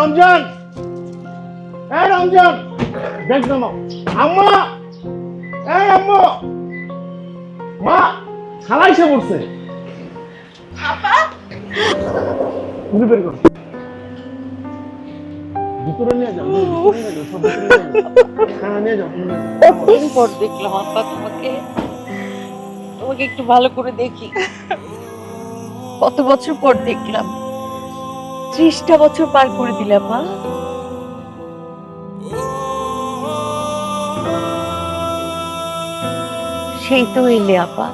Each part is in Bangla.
রমজান, এই রমজান, দেখ না আম্মা, এই আম্মু, মা খালা এসে পড়ছে। বের করো, ভিতরে নিয়ে যাও, হ্যাঁ নিয়ে যাও। কতদিন পর দেখলাম আপা তোমাকে, তোমাকে একটু ভালো করে দেখি। কত বছর পর দেখলাম, 30টা বছর পার করে দিলাম মা। সেই তো এলে আপা,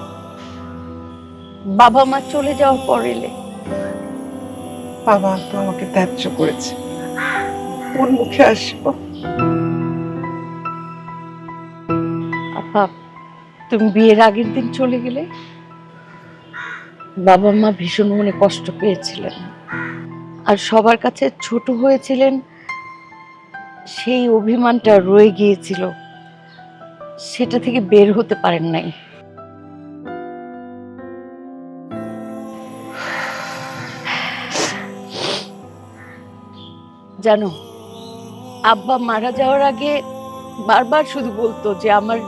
বাবা মা চলে যাওয়ার পর এলে। বাবা তো আমাকে ত্যায্য করেছে, কোন মুখে আসবো? আপা তুমি বিয়ের আগের দিন চলে গেলে, বাবা মা ভীষণ মনে কষ্ট পেয়েছিলেন, আর সবার কাছে ছোট হয়েছিলেন, সেই অভিমানটা রয়ে গিয়েছিল, সেটা থেকে বের হতে পারেন নাই। জানো, আব্বা মারা যাওয়ার আগে বারবার শুধু বলতো যে আমার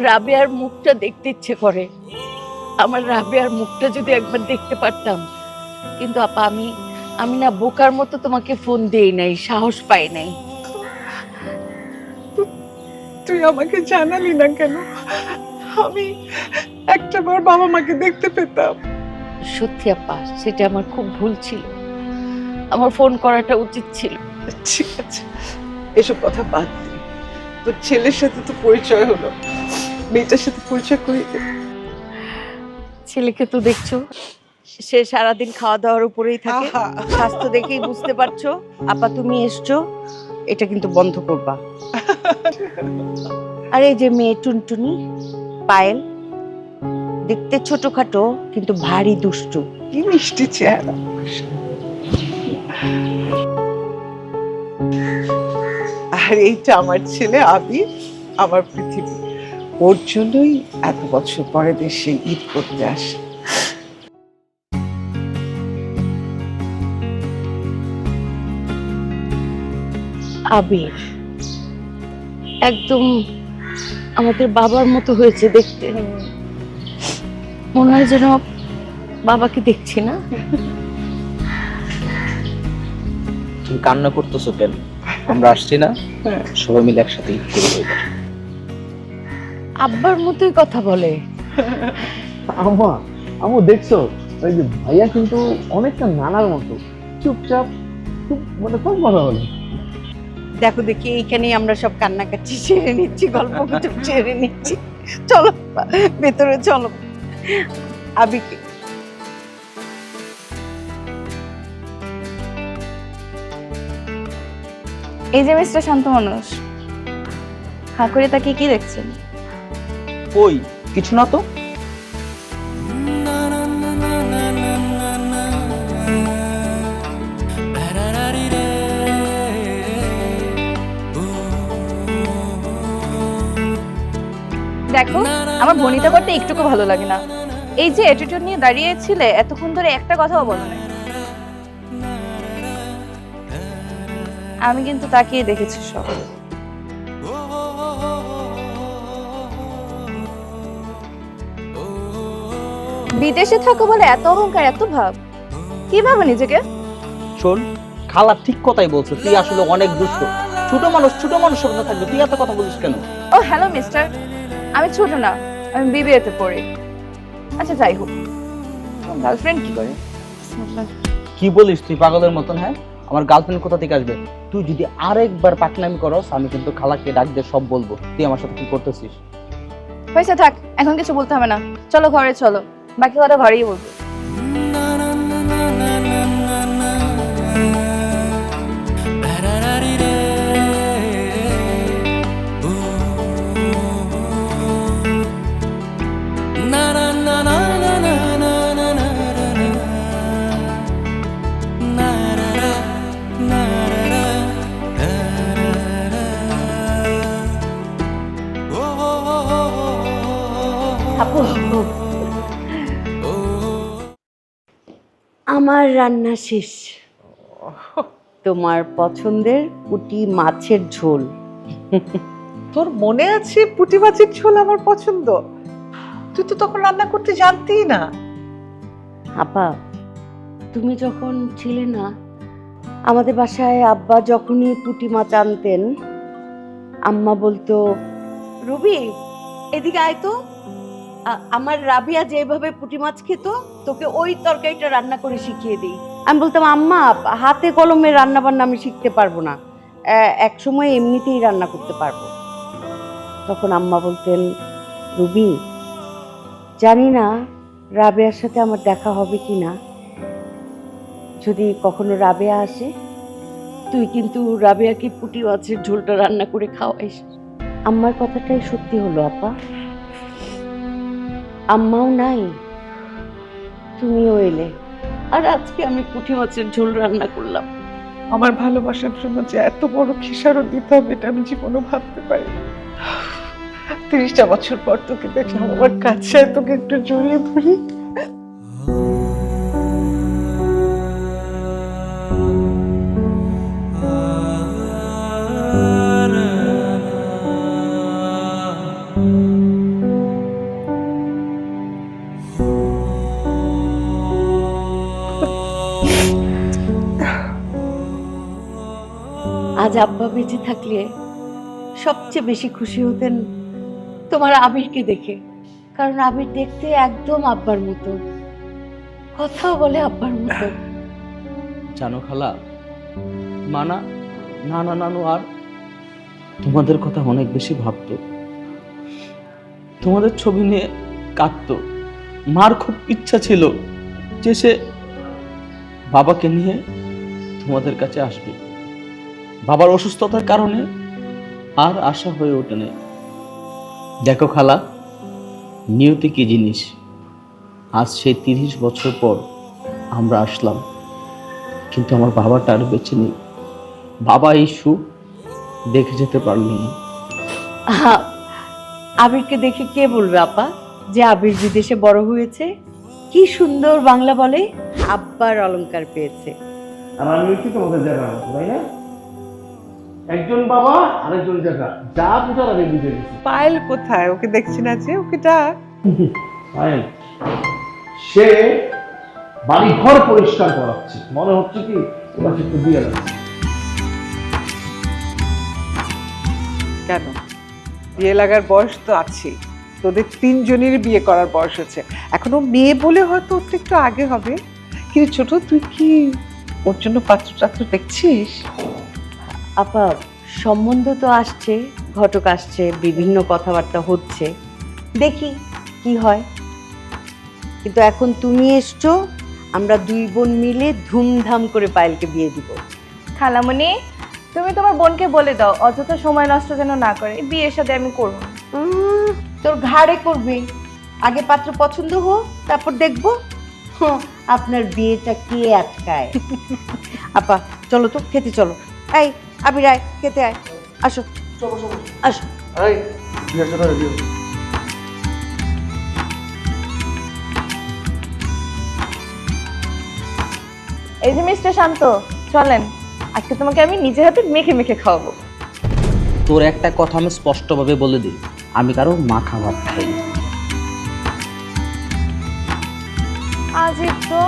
রাবেয়ার মুখটা দেখতে ইচ্ছে করে, আমার রাবেয়ার মুখটা যদি একবার দেখতে পারতাম। কিন্তু আপা আমি না বোকার মতো তোমাকে ফোন দেই নাই, সাহস পাই নাই। তুই আমাকে জানালি না কেন? আমি একটাবার বাবা মাকে দেখতে পেতাম। সত্যি আপা, সেটা আমার খুব ভুল ছিল, আমার ফোন করাটা উচিত ছিল। ঠিক আছে, এসব কথা বাদ দে। তোর ছেলের সাথে তো পরিচয় হলো, মেয়েটার সাথে পরিচয় করিয়ে দে। ছেলেকে তো দেখছো, সে সারাদিন খাওয়া দাওয়ার উপরেই থাকে, আহা। স্বাস্থ্য দেখেই বুঝতে পারছো। আপা তুমি এসছো, এটা কিন্তু বন্ধ করবা। আর এই যে মেয়ে টুনটুনি পায়েল, দেখতে ছোটখাটো কিন্তু ভারী দুষ্টু। কি মিষ্টি চেহারা। আর এইটা আমার ছেলে আবির, আমার পৃথিবী। ওর জন্যই এত বছর পরে দেশে ঈদ করতে আসে। আবির একদম আমাদের বাবার মতো হয়েছে দেখতে, মনে হয় যেন বাবাকে দেখছি না। তুমি কান্না করতেছো কেন? আমরা আসছি না, সবাই মিলে একসাথে ঈদ করি এবার। আব্বার মতোই কথা বলে। আম্মা, আম্মু দেখছো, ওই যে ভাইয়া কিন্তু অনেকটা নানার মতো, চুপচাপ, খুব মানে কম কথা বলে। দেখো দেখি, এইখানেই আমরা সব কান্নাকাটি ছেড়ে নিচ্ছি, গল্প গুজব ছেড়ে নিচ্ছি। চলো ভেতরে চলো। আবিকে এই যে মিস্টার শান্ত মানুষ, হাঁ করে তাকে কি দেখছেন? কই কিছু না তো। দেখো, আমার বনিতা করতে একটুকু ভালো লাগে না। এই যে অ্যাটিটিউড নিয়ে দাঁড়িয়েছিলে এতক্ষণ ধরে, একটা কথাও বলো না। আমি কিন্তু তাকিয়ে দেখেছি সব। বিদেশে থাকো বলে এত অহংকার, এত ভাব, কি ভাবো নিজেকে? শোন, খালা ঠিক কথাই বলছে, তুই আসলে অনেক দুষ্ট। ছোট মানুষ সামনে থাকবে, তুই এত কথা বলিস কেন? ও হ্যালো মিস্টার, আমি ছোট না, আমি বিবিএতে পড়ি। আচ্ছা যাই হোক, গার্লফ্রেন্ড কি করে? কি বলিস তুই পাগলের মতন? হ্যাঁ, আমার গার্লফ্রেন্ড কোথা থেকে আসবে? তুই যদি আরেকবার পাকনামি করস, আমি কিন্তু খালাকে ডাক দিয়ে সব বলবো তুই আমার সাথে কি করতেছিস। হয়েছে, থাক, এখন কিছু বলতে হবে না। চলো ঘরে চলো, বাকি কথা ঘরেই বলবো। আপু, আমার রান্না শেষ। তোমার পছন্দের পুঁটি মাছের ঝোল। তোর মনে আছে পুঁটি মাছের ঝোল আমার পছন্দ? তুই তো তখন রান্না করতে জানতিই না। আপা, তুমি যখন ছিলে না, আমাদের বাসায় আব্বা যখনই পুঁটি মাছ আনতেন, আম্মা বলতো, রুবি, এদিকে আয় তো। আমার রাবিয়া যেভাবে পুঁটি মাছ খেত, তোকে ওই তরকারিটা রান্না করে শিখিয়ে দিই। আমি বলতাম, আম্মা হাতে কলমে রান্না বান্না আমি শিখতে পারবো না, এক সময় এমনিতেই রান্না করতে পারবো। তখন আম্মা বলতেন, রুবি, জানি না রাবেয়ার সাথে আমার দেখা হবে কি না, যদি কখনো রাবেয়া আসে, তুই কিন্তু রাবিয়াকে পুঁটি মাছের ঝোলটা রান্না করে খাওয়াইস। আম্মার কথাটাই সত্যি হলো আপা। আম্মাও নাই, তুমিও এলে। আর আজকে আমি পুঁটি মাছের ঝোল রান্না করলাম। আমার ভালোবাসার জন্য যে এত বড় খেসারত দিতে হবে এটা আমি জীবনও ভাবতে পারি। 30টা বছর পর তোকে দেখলাম আমার কাছে, তোকে একটু জড়িয়ে ধরি। আজ আব্বা বেঁচে থাকলে সবচেয়ে বেশি খুশি হতেন তোমার আবিরকে দেখে, কারণ আবির দেখতে একদম আব্বার মতো, কথাও বলে আব্বার মতো। জানো খালা, মানা, নানা, নানু আর তোমাদের কথা অনেক বেশি ভাবতো, তোমাদের ছবি নিয়ে কাঁদতো। মার খুব ইচ্ছা ছিল যে সে বাবাকে নিয়ে তোমাদের কাছে আসবে। বাবার অসুস্থতার কারণে আর আশা হয়ে ওঠেনি। দেখো খালা, নিয়তি কি জিনিস। আজ সেই 30 বছর পর আমরা আসলাম, কিন্তু আমার বাবাটা আর বেঁচে নেই। বাবা এই সুখ দেখে যেতে পারলেন না। আবিরকে দেখে কে বলবে আপা যে আবির বিদেশে বড় হয়েছে? কি সুন্দর বাংলা বলে, আব্বার অলংকার পেয়েছে। আর আমি কি তোমাদের জায়গা তাই না? একজন বাবা আরেকজন জায়গা, যা বুঝার আমি বুঝে গেছি। পায়েল কোথায়? ওকে দেখছি না যে, ওকে ডাক। পায়েল, সে বাড়ি ঘর পরিষ্কার করাচ্ছে, মনে হচ্ছে কি ওরা একটু দিয়ে যাচ্ছে। কেন, বিয়ে লাগার বয়স তো আছে, তোদের 3 জনেরই বিয়ে করার বয়স হচ্ছে। এখনো মেয়ে বলে হয়তো ওর তো একটু আগে হবে। কিন্তু ছোট, তুই কি ওর জন্য পাত্র টাত্র দেখছিস? আপা, সম্বন্ধ তো আসছে, ঘটক আসছে, বিভিন্ন কথাবার্তা হচ্ছে, দেখি কি হয়। কিন্তু এখন তুমি এসছো, আমরা 2 বোন মিলে ধুমধাম করে পায়েলকে বিয়ে দিব। খালামণি, তুমি তোমার বোনকে বলে দাও অযথা সময় নষ্ট যেন না করে, বিয়ের সাথে আমি করবো না। তোর ঘাড়ে করবে, আগে পাত্র পছন্দ হোক, তারপর দেখবো আপনার বিয়েটা কে আটকায়। আপা চলো তো, খেতে চলো। এই আবির, আয় খেতে আয়, আসো আসো। এই যে মিস্টার শান্ত, চলেন, আজকে তোমাকে আমি নিজের হাতে মেখে মেখে খাওয়াবো। তোর একটা কথা আমি স্পষ্টভাবে বলে দিই, আমি কারো মাখা ভাত খাই না। আজিব তো,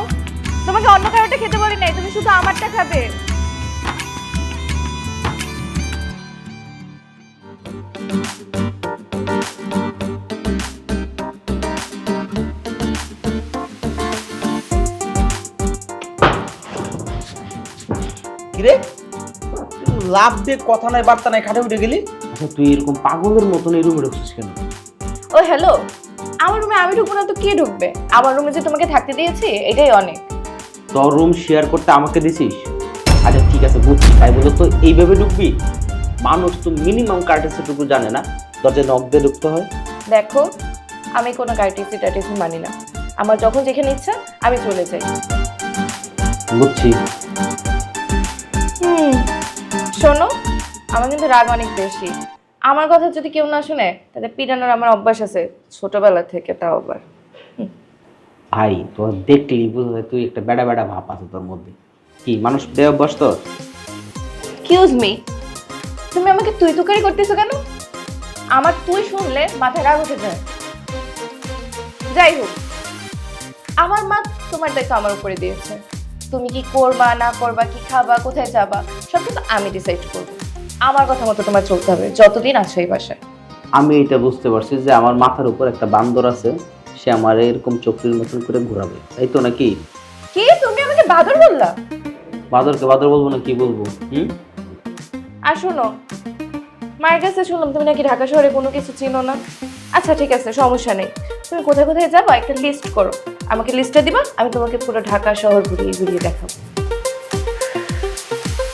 তোমাকে অন্য কারোটা খেতে বলি নাই, তুমি শুধু আমারটা খাবে। কিরে, লাভ দিয়ে কথা নাই বার্তা নাই, খাটে উঠে গেলি। আচ্ছা, তুই এরকম পাগলের মতন এই রুমে ঢুকছিস কেন? ও হ্যালো, আমার রুমে আমি ঢুকবো না তো কে ঢুকবে? আমার রুমে যে তোমাকে থাকতে দিয়েছি এটাই অনেক। তোর রুম শেয়ার করতে আমাকে দিছিস? আচ্ছা ঠিক আছে, বুঝছি, তাই বলে তো এইভাবে ঢুকবি? মানুষ তো মিনিমাম কার্টেসিটুকু জানে না, দরজায় নক দিয়ে ঢুকতে হয়। দেখো, আমি কোনো কার্টিসি টার্টিসি মানি না, আমার যখন যেখানে ইচ্ছা আমি চলে যাই। বুঝছি। শোনো, আমার কিন্তু রাগ অনেক বেশি। আমার কথা যদি কেউ না শুনে তাহলে পিটানোর আমার অভ্যাস আছে ছোটবেলা থেকে, তাও আবার। ভাই, তোর দেখলি বুঝতে তুই একটা বেড়া বেড়া ভাব আছে তোর মধ্যে। কি মানুষ দেয় অভ্যাস তোর? এক্সকিউজ মি, তুমি আমাকে তুই তুকারি করতেছো কেন? আমার তুই শুনলে মাথায় রাগ উঠে যায়। যাই হোক, আমার মা তোমার দায়িত্ব আমার উপরে দিয়েছে। তুমি কি করবা না করবা, কি খাবা, কোথায় যাবা, সব কিন্তু আমি ডিসাইড করবো। আমার কথা মতো তোমার চলতে হবে যতদিন আছো এই বাসায়। আমি এটা বুঝতে পারছি যে আমার মাথার উপর একটা বান্দর আছে, সে আমার এরকম চোখের মতন করে ঘোরাবে, তাই তো নাকি? কি তুমি আমাকে বাদর বললা? বাদরকে বাদর বলবো না কি বলবো? আর শোনো, মায়ের কাছে শুনলাম তুমি নাকি ঢাকা শহরে কোনো কিছু চিনো না। আচ্ছা ঠিক আছে, সমস্যা নেই। তুমি কোথায় কোথায় যাবা একটা লিস্ট করো, আমাকে লিস্টটা দিবা, আমি তোমাকে পুরো ঢাকা শহর ঘুরিয়ে ঘুরিয়ে দেখাবো।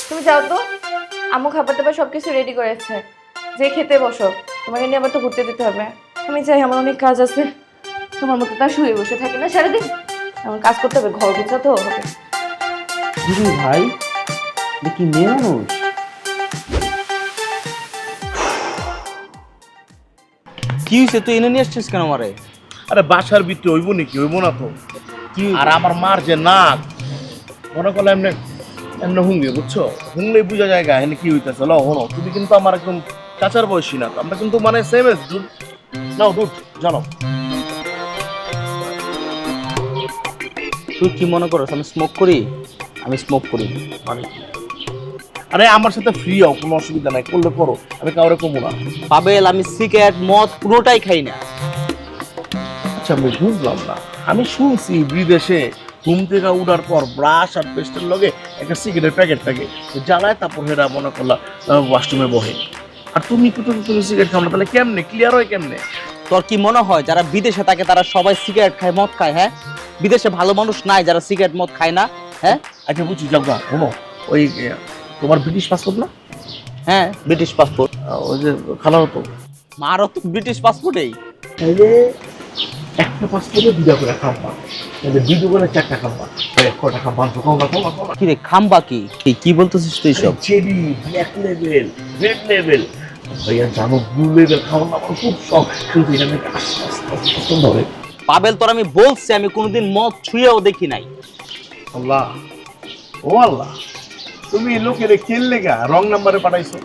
তুমি যাও তো, আম্মু খাবার দাবার সবকিছু রেডি করেছে, যে খেতে বসো। তোমাকে নিয়ে আবার তো ঘুরতে যেতে হবে। আমি চাই, আমার অনেক কাজ আছে। তোমার মতো তা শুয়ে বসে থাকি না সারাদিন, আমার কাজ করতে হবে, ঘর গোছাতেও হবে। ভাই দেখি মেয়ে মানুষ। কি হয়েছে, তুই এনে নিয়ে আসছিস কেন আমারে? আরে বাসার ভিতরে হইব নাকি, হইব না তো। কি আর আমার মার যে নাক, মনে করলে এমনি এমনি হুঙ্গে, বুঝছো? হুঙ্গলেই বোঝা জায়গা এখানে কি হইতেছে। লো হলো, তুমি কিন্তু আমার একদম কাঁচার বয়সী না, আমরা কিন্তু মানে সেম এজ দুধ। নাও দুধ জানো। তুই কি মনে করছ আমি স্মোক করি? আমি স্মোক করি মানে আরে আমার সাথে ফ্রি হও, কোনো অসুবিধা নাই, করলে করো, আমি কাউরে কমো না। পাবেল, আমি সিগারেট মদ পুরোটাই খাই না। আচ্ছা আমি বুঝলাম না, আমি শুনছি বিদেশে ঘুম থেকে উঠার পর ব্রাশ আর পেস্টের লগে একটা সিগারেটের প্যাকেট থাকে, জ্বালায় তারপর হেরা মনে করলা ওয়াশরুমে বহে। আর তুমি তুমি সিগারেট খাও না, তাহলে কেমনে ক্লিয়ার হয় কেমনে? তোর কি মনে হয় যারা বিদেশে থাকে তারা সবাই সিগারেট খায় মদ খায়? হ্যাঁ, বিদেশে ভালো মানুষ নাই যারা সিগারেট মদ খায় না? হ্যাঁ আচ্ছা বুঝছি, যাও গা শোনো, ওই তোমার ব্রিটিশ পাসপোর্ট না? হ্যাঁ, ব্রিটিশ পাসপোর্ট। ওই যে খালা হতো মারও তো ব্রিটিশ পাসপোর্টেই। একটা পাসপোর্টে দুটা করে খাম্পা, দুই দোকানে চারটা খাম্পা, কটা খাম্পা কমা। কি রে খাম্বা কি? কি বলতেছিস তুই সব? Cherry, black level, red level, ভাইয়া জানো ব্লু লেভেল খাওয়ার আমার খুব শখ, কিন্তু এটা নাকি আস্তে আস্তে পছন্দ হবে। পাবেল, তোর আমি বলছি আমি কোনোদিন মদ ছুঁয়েও দেখি নাই। আল্লাহ, ও আল্লাহ, তুমি লোকের খেললে গা রং নাম্বারে পাঠাইছো।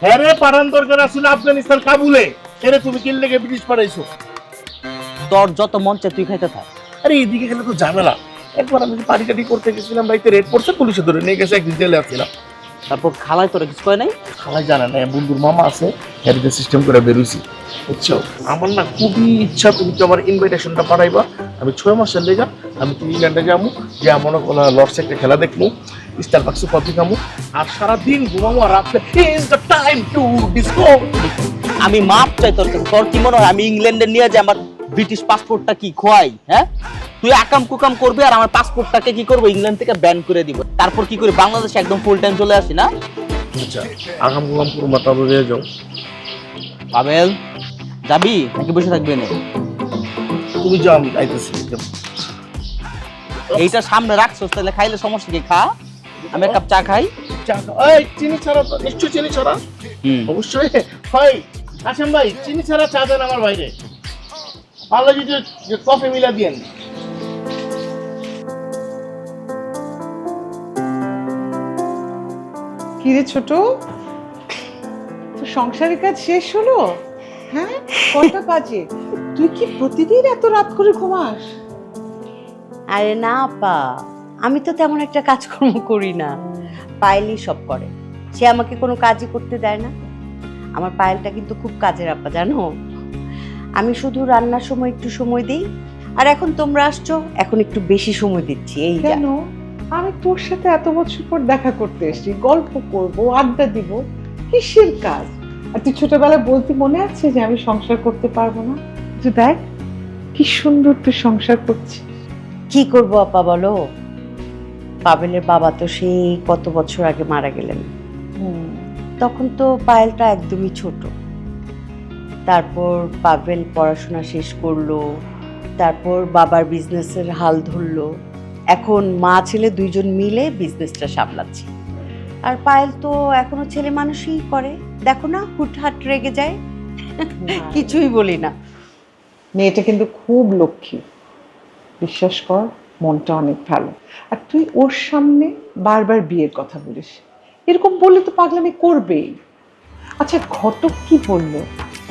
হ্যাঁ রে, পাঠান দরকার আসলে আফগানিস্তান কাবুলে, এরে তুমি খেললে গে ব্রিটিশ পাঠাইছো। তোর যত মন চায় তুই খাইতে থাক। আরে এইদিকে গেলে তো ঝামেলা। একবার আমি পার্টি টাটি করতে গেছিলাম, রাইতে রেড পড়ছে, পুলিশে ধরে নিয়ে গেছে, একদিন জেলে আসছিলাম। তারপর খালাই তোরা কিছু কয় নাই? খালাই জানা না, বন্ধুর মামা আছে, এদিকে সিস্টেম করে বেরোইছি, বুঝছো? আমার না খুবই ইচ্ছা তুমি তো আমার ইনভাইটেশনটা পাঠাইবা, আমি 6 মাসের লেগা আমি তো ইংল্যান্ডে যাবো, যে মনে করো লর্ডস একটা খেলা দেখবো, স্টারবাক্সে কফি খামো, আর সারাদিন ঘুমাবো, আর রাত্রে is the time to disco. আমি মাপ চাই তোর কাছে। তোর কি মনে হয় আমি ইংল্যান্ডে নিয়ে যে আমার ব্রিটিশ পাসপোর্টটা কি খোয়াই? হ্যাঁ, তুই আকাম কুকাম করবি আর আমার পাসপোর্টটাকে কি করবো ইংল্যান্ড থেকে ব্যান করে দিব, তারপর কি করে বাংলাদেশে একদম ফুল টাইম চলে আসি না? আচ্ছা আগাম গুলাম পুরো মাথা ধরে যাও। পাবেল, যাবি নাকি বসে থাকবে না? তুমি যাও, আমি আইতেছি। এইটা সামনে রাখছো, তাহলে খাইলে সমস্যা কি? খা, আমি এক কাপ চা খাই। চা খাও। এই চিনি ছাড়া তো, নিশ্চয়ই চিনি ছাড়া। অবশ্যই ভাই, আসেন ভাই, চিনি ছাড়া চা দেন আমার বাইরে, ভালো যদি কফি মিলা দিয়েন। কি রে ছোট, তোর সংসারের কাজ শেষ হলো? হ্যাঁ, কটা বাজে? তুই কি প্রতিদিন এত রাত করে ঘুমাস? আরে না আপা, আমি তো তেমন একটা কাজকর্ম করি না, পায়েলই সব করে। সে আমাকে কোনো কাজই করতে দেয় না। আমার পায়েলটা কিন্তু খুব কাজের আপা, জানো। আমি শুধু রান্নার সময় একটু সময় দিই, আর এখন তোমরা আসছো, এখন একটু বেশি সময় দিচ্ছি। এই যা। কেন? আমি তোর সাথে এত বছর পর দেখা করতে এসেছি, গল্প করব, আড্ডা দিব, কিসের কাজ? আর তুই ছোটবেলায় বলতে মনে আছে যে আমি সংসার করতে পারবো না? যে দেখ কি সুন্দর তুই সংসার করছিস। কি করবো আপা বলো, পাবেলের বাবা তো সেই কত বছর আগে মারা গেলেন। তখন তো পায়েলটা একদমই ছোট। তারপর পাবেল পড়াশোনা শেষ করলো, তারপর বাবার বিজনেসের হাল ধরলো। এখন মা ছেলে দুইজন মিলে বিজনেসটা সামলাচ্ছি। আর পায়েল তো এখনো ছেলে মানুষই করে, দেখো না, হুটহাট রেগে যায়। কিছুই বলি না। মেয়েটা কিন্তু খুব লক্ষ্মী, বিশ্বাস কর, মনটা অনেক ভালো। আর তুই ওর সামনে বারবার বিয়ের কথা বলিস, এরকম বললে তো পাগলামি করবেই। আচ্ছা, ঘটক কি বললো?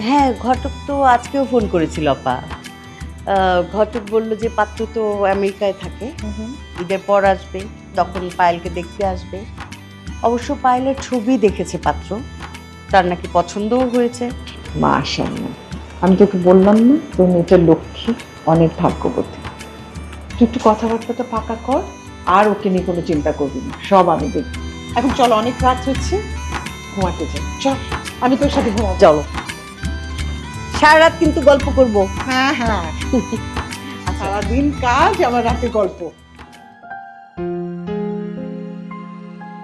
হ্যাঁ, ঘটক তো আজকেও ফোন করেছিল আপা। ঘটক বলল যে পাত্র তো আমেরিকায় থাকে, ঈদের পর আসবে, তখন পায়েলকে দেখতে আসবে। অবশ্য পায়েলের ছবি দেখেছে পাত্র, তার নাকি পছন্দও হয়েছে। মাশাআল্লাহ, আমি তোকে বললাম না তোর মেয়েটা লক্ষ্মী, অনেক ভাগ্যবতী। তুই একটু কথাবার্তাটা পাকা কর, আর ওকে নিয়ে কোনো চিন্তা করবি না, সব আমি দেখব। এখন চলো, অনেক রাত হচ্ছে, ঘুমাতে যাই। চল, আমি তোর সাথে ঘুমাবো। চলো, সারা রাত কিন্তু গল্প করব। হ্যাঁ হ্যাঁ, সারাদিন কাজ, আমার রাতে গল্প।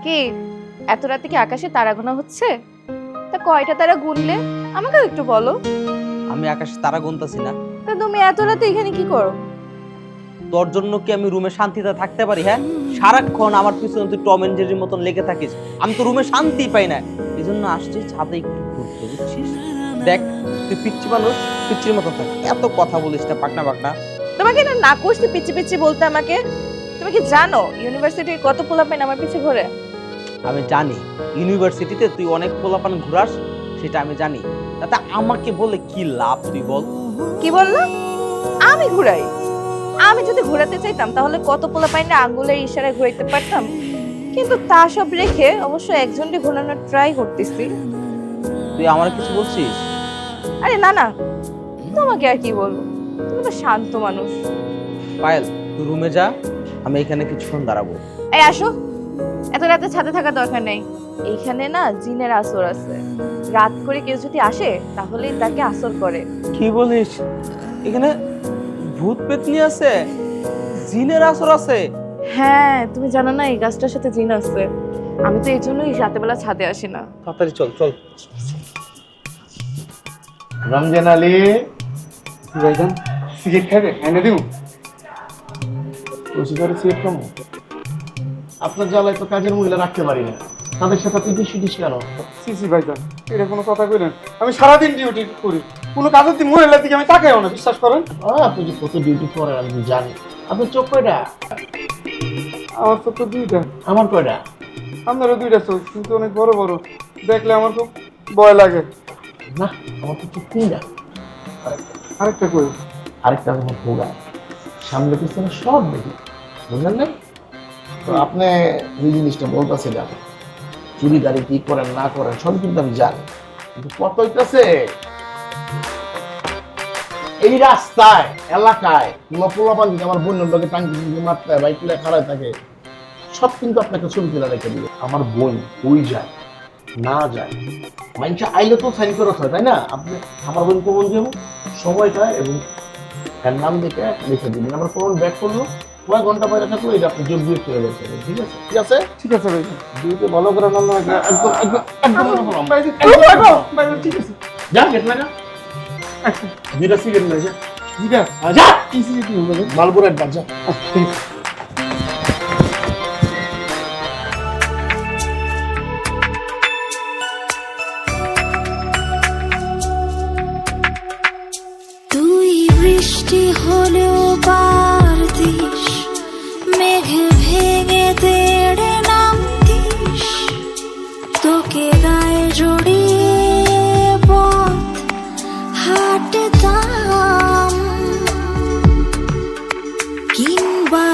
কি এত রাতে কি আকাশে তারা গোনা হচ্ছে? তা কয়টা তারা গুনলে আমাকেও একটু বলো। আমি আকাশে তারা গুনতাছি না। তা তুমি এত রাতে এখানে কি করো? তোর জন্য কি আমি রুমে শান্তিতে থাকতে পারি? হ্যাঁ, সারাক্ষণ আমার পিছনে তুই টম এন্ড জেরির মতন লেগে থাকিস, আমি তো রুমে শান্তি পাই না। এই জন্য আসছি ছাদে একটু ঘুরতে, বুঝছিস? দেখ, তুই পিচ্ছি মানুষ, পিচ্ছির মতন থাক, এত কথা বলিস না পাকনা পাকনা। তোমাকে না না করছি পিচ্ছি পিচ্ছি বলতে আমাকে? তুমি কি জানো ইউনিভার্সিটির কত পোলাপাইন আমার পিছে ঘোরে? আমি জানি ইউনিভার্সিটিতে তুই অনেক পোলাপান ঘুরাস, সেটা আমি জানি। তাতে আমাকে বলে কি লাভ, তুই বল? কি বললো? আমি ঘুরাই? আমি যদি ঘোরাতে চাইতাম তাহলে কত পোলাপাইন আঙ্গুলের ইশারায় ঘুরাইতে পারতাম, কিন্তু তা সব রেখে অবশ্য একজনকে ঘোরানোর ট্রাই করতেছি। তুই আমার কিছু বলছিস? আরে না না, তোমাকে আর কি বলবো, তুমি তো শান্ত মানুষ। পায়েল, তুই রুমে যা, আমি এখানে কিছুক্ষণ দাঁড়াবো। এই আসো, এত রাতে ছাদে থাকার দরকার নেই। এইখানে না জিনের আসর আছে, রাত করে কেউ যদি আসে তাহলেই তাকে আসর করে। কি বলিস? এখানে ভূত পেতনি আছে, জিনের আসর আছে? হ্যাঁ, তুমি জানো না এই গাছটার সাথে জিন আছে? আমি তো এই জন্যই রাতের বেলা ছাদে আসি না। তাড়াতাড়ি চল চল। রমজান আলী ভাইজান, সিগারেট খাবে? এনে দিব? পরিষ্কার সিগারেট খাবো? আপনার জ্বালায় তো কাজের মহিলা রাখতে পারি না, তাদের সাথে তুই ডিস কেন? সি ভাইজান, এটা কোনো কথা কইলেন? আমি সারাদিন ডিউটি করি, কোনো কাজের দিন মহিলার দিকে আমি তাকাইও না, বিশ্বাস করেন। আপনি যে কত ডিউটি করেন আমি তো জানি। আপনার চোখ কয়টা? আমার চোখ তো দুইটা। আমার কয়টা? আপনারও দুইটা চোখ, কিন্তু অনেক বড় বড়, দেখলে আমার খুব ভয় লাগে। না, আমার তো চোখ তিনটা। আরেকটা কই? আরেকটা আমার ভোগা, সামনে পিছনে সব দেখি, বুঝলেন না? তো আপনি যে জিনিসটা বলতেছিলেন, চুরিদারি কি করেন না করেন সব কিন্তু আমি জানি, কিন্তু কত হইতেছে এই রাস্তায় এলাকায় পোলাপান দিকে আমার বোনের লোকে টাঙ্কি মারতে হয়, বাইক খারাপ থাকে, সব কিন্তু আপনাকে ছবি তুলে রেখে দিবে। আমার বোন ওই যায় না যায়, মানুষ আইলে তো সাইন করে হয়, তাই না? আপনি আমার বোন কোন যাব সময়টা এবং এর নাম দেখে লিখে দিবেন। আমার ফোন ব্যাক করলো, কয়েক ঘন্টা পরে থাকলো, এটা আপনি যোগ বিয়োগ করে বলতে হবে। ঠিক আছে? ঠিক আছে, ঠিক আছে ভাইজান। ডিউটি ভালো করে নাম একদম একদম একদম ভাইজান ঠিক আছে। যা গেট লাগা দুইটা সিগারেট না যা জিগা, যা কি সিগারেট নিব ভাইজান? মালপুর একবার যা। ঠিক আছে। তুই বৃষ্টি হলেও পারতিস, মেঘ ভেঙে তেড়ে নামতিস, তোকে গায়ে জড়িয়ে পথ হাঁটতাম, কিংবা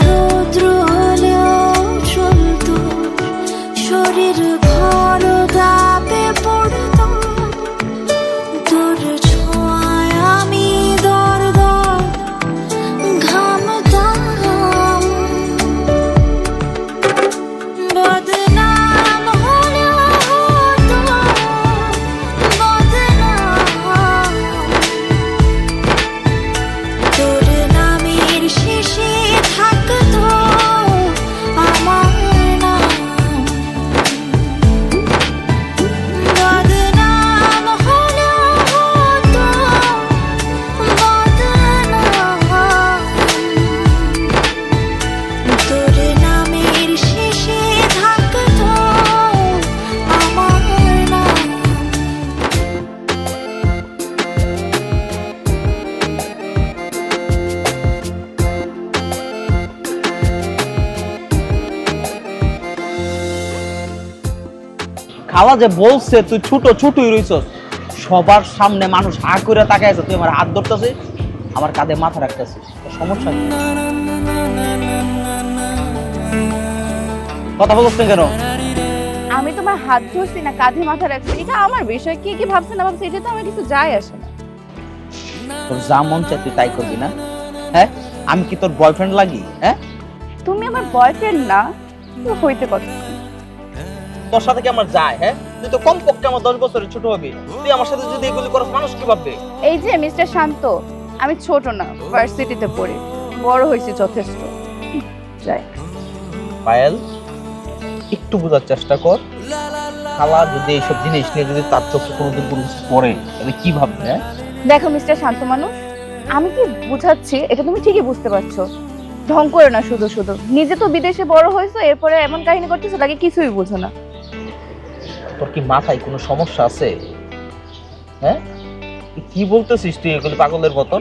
খালা যে বলছে তুই ছোট ছোটই রইছস, সবার সামনে মানুষ হা করে তাকায় আছে, তুই আমার হাত ধরতেছিস, আমার কাঁধে মাথা রাখতেছিস, তোর সমস্যা কি? কথা বলছ না কেন? আমি তোমার হাত ধরছি না কাঁধে মাথা রাখছি, এটা আমার বিষয়। কি কি ভাবছে না ভাবছে এটা তো আমার কিছু যায় আসে না। তোর যা মন চায় তুই তাই করবি না? হ্যাঁ, আমি কি তোর বয়ফ্রেন্ড লাগি? হ্যাঁ, তুমি আমার বয়ফ্রেন্ড না, তুমি হইতে কথা। তোর সাথে কি আমার যায়? হ্যাঁ, তুই তো কমপক্ষে আমার 10 বছরের ছোট হবি, তুই আমার সাথে যদি এগুলি করস মানুষ কি ভাববে? এই যে মিস্টার শান্ত, আমি ছোট না, ভার্সিটিতে পড়ি, বড় হয়েছি যথেষ্ট। যাই। পায়েল, একটু বোঝার চেষ্টা কর। খালা যদি এইসব জিনিস নিয়ে যদি তার চোখে কোনোদিন কোনো কিছু পড়ে তাহলে কি ভাববে? হ্যাঁ, দেখো মিস্টার শান্ত মানুষ, আমি কি বুঝাচ্ছি এটা তুমি ঠিকই বুঝতে পারছো। ঢং করে না শুধু শুধু, নিজে তো বিদেশে বড় হয়েছো, এরপরে এমন কাহিনী করতেছো তাকে কিছুই বুঝো না। তোর কি মাথায় কোনো সমস্যা আছে? হ্যাঁ, তুই কি বলতেছিস তুই এগুলি পাগলের মতন?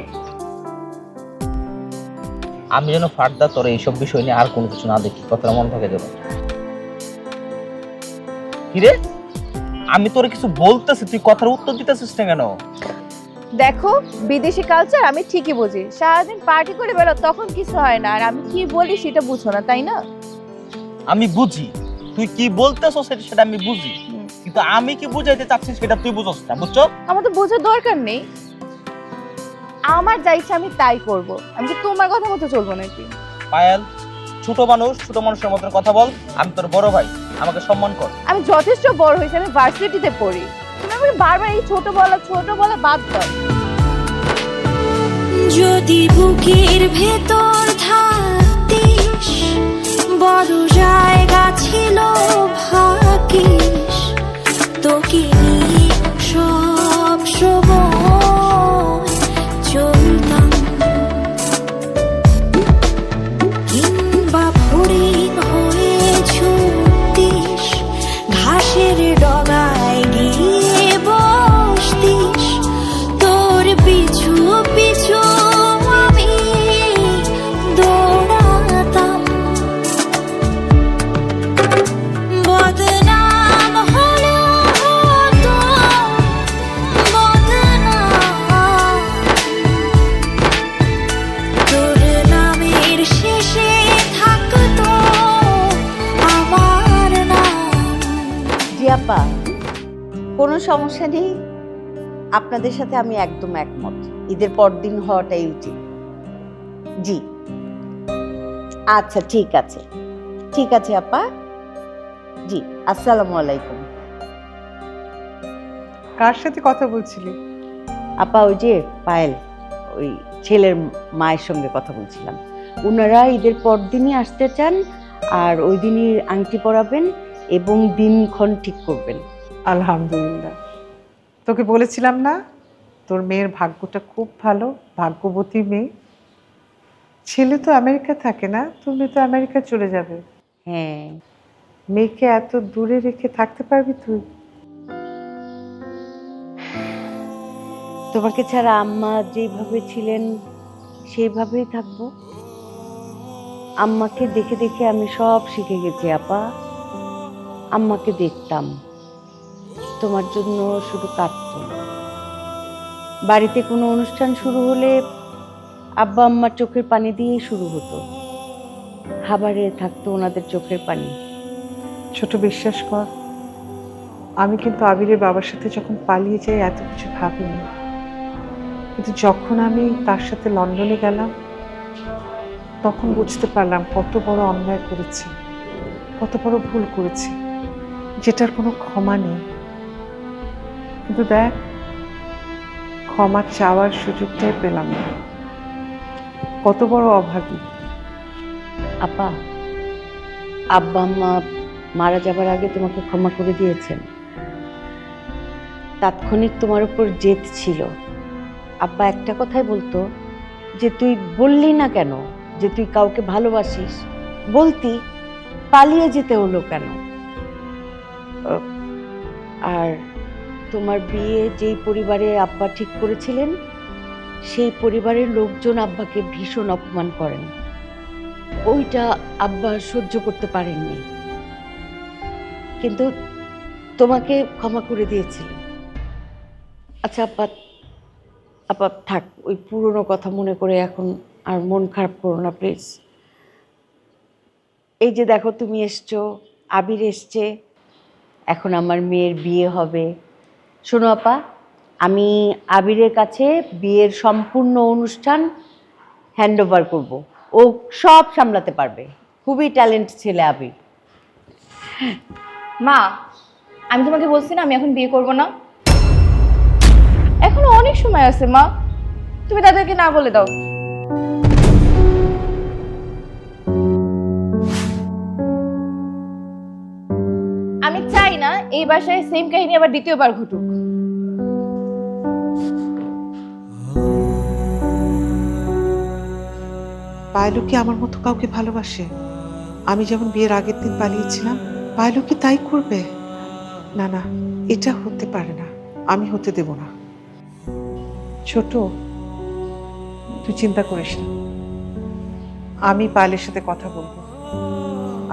আমি যেন ফার্দা তোর এইসব বিষয় নিয়ে আর কোনো কিছু না দেখি, কথাটা মনে থাকে যেন। কিরে, আমি তোর কিছু বলতেছি, তুই কথার উত্তর দিতেছিস না কেন? দেখো বিদেশি কালচার আমি ঠিকই বুঝি, সারাদিন পার্টি করে বেরো তখন কিছু হয় না, আর আমি কি বলি সেটা বুঝো না, তাই না? আমি বুঝি তুই কি বলতেছস, সেটা আমি বুঝি, কিন্তু আমি কি বুঝাইতে চাচ্ছি সেটা তুই বুঝছ না, বুঝছো? আমার তো বোঝার দরকার নেই, আমার যা ইচ্ছা আমি তাই করব। আমি কি তোমার কথা মতো চলবো নাকি? পায়েল, ছোট মানুষের মতন কথা বল। আমি তোর বড় ভাই, আমাকে সম্মান কর। আমি যথেষ্ট বড় হয়েছি, আমি ভার্সিটিতে পড়ি, তুমি আমাকে বারবার এই ছোট বলা বাদ দাও। যদি বুকের ভেতর থাকতিস, বড় জায়গা ছিল ভাগ্যিস, তোকে নিয়ে সব সময় চলতাম, কিংবা ফড়িং হয়ে ছুটতিস, ঘাসের ডগায় গিয়ে বসতিস, তোর পিছু পিছু আমি দৌড়াতাম, বদনাম হলেও হতো বদনাম, তোর নামের শেষে থাকতো আমার নাম। জি আপা, কোনো সমস্যা নেই, আপনাদের সাথে আমি একদম একমত, ঈদের পরদিন হওয়াটাই উচিত। জি আচ্ছা, ঠিক আছে ঠিক আছে আপা। জি, আসসালামু আলাইকুম। কার সাথে কথা বলছিলি? আপা ওই যে পায়েল, ওই ছেলের মায়ের সঙ্গে কথা বলছিলাম। ওনারা ঈদের পরদিনই আসতে চান, আর ওই দিনই আংটি পরাবেন এবং দিনক্ষণ ঠিক করবেন। আলহামদুলিল্লাহ, তোকে বলেছিলাম না তোর মেয়ের ভাগ্যটা খুব ভালো, ভাগ্যবতী মেয়ে। ছেলে তো আমেরিকা থাকে না, তোর মেয়ে তো আমেরিকা চলে যাবে। হ্যাঁ, মেয়েকে এত দূরে রেখে থাকতে পারবি তুই? তোমাকে ছাড়া আম্মা যেভাবে ছিলেন সেইভাবেই থাকবো। আম্মাকে দেখে দেখে আমি সব শিখে গেছি আপা। আম্মাকে দেখতাম, তোমার জন্য শুধু কাঁদতো। বাড়িতে কোনো অনুষ্ঠান শুরু হলে আব্বা আম্মার চোখের পানি দিয়েই শুরু হতো, খাবারে থাকতো ওনাদের চোখের পানি। ছোট, বিশ্বাস কর, আমি কিন্তু আবিরের বাবার সাথে যখন পালিয়ে যাই এত কিছু ভাবিনি, কিন্তু যখন আমি তার সাথে লন্ডনে গেলাম তখন বুঝতে পারলাম কত বড় অন্যায় করেছি, কত বড় ভুল করেছি, যেটার কোনো ক্ষমা নেই। কিন্তু দেখ, ক্ষমা চাওয়ার সুযোগটাই পেলাম না। কত বড় অভাগী। আপা, আব্বা আম্মা মারা যাবার আগে তোমাকে ক্ষমা করে দিয়েছেন। তাৎক্ষণিক তোমার উপর জেদ ছিল। আব্বা একটা কথাই বলতো যে তুই বললি না কেন যে তুই কাউকে ভালোবাসিস, বলতি, পালিয়ে যেতে হলো কেন? আর তোমার বিয়ে যেই পরিবারে আব্বা ঠিক করেছিলেন সেই পরিবারের লোকজন আব্বাকে ভীষণ অপমান করেন। ওইটা আব্বা সহ্য করতে পারেননি, কিন্তু তোমাকে ক্ষমা করে দিয়েছিল। আচ্ছা আপা, আপা থাক, ওই পুরনো কথা মনে করে এখন আর মন খারাপ করো না প্লিজ। এই যে দেখো তুমি এসছো, আবির এসছে, এখন আমার মেয়ের বিয়ে হবে। শোনো আপা, আমি আবিরের কাছে বিয়ের সম্পূর্ণ অনুষ্ঠান হ্যান্ড ওভার করবো। ও সব সামলাতে পারবে, খুবই ট্যালেন্ট ছেলে আবির। মা, আমি তোমাকে বলছি না আমি এখন বিয়ে করব না। এখনো অনেক সময় আছে মা, তুমি তাদেরকে না বলে দাও। আমি চাই না এই বাসায় সেম কাহিনী আবার দ্বিতীয়বার ঘটুক। পায়েলু কি আমার মতো কাউকে ভালোবাসে? আমি যেমন বিয়ের আগের দিন পালিয়েছিলাম, পায়েলু কি তাই করবে? না না, এটা হতে পারে না, আমি হতে দেব না। ছোট, তুই চিন্তা করিস না, আমি পায়েলের সাথে কথা বলবো,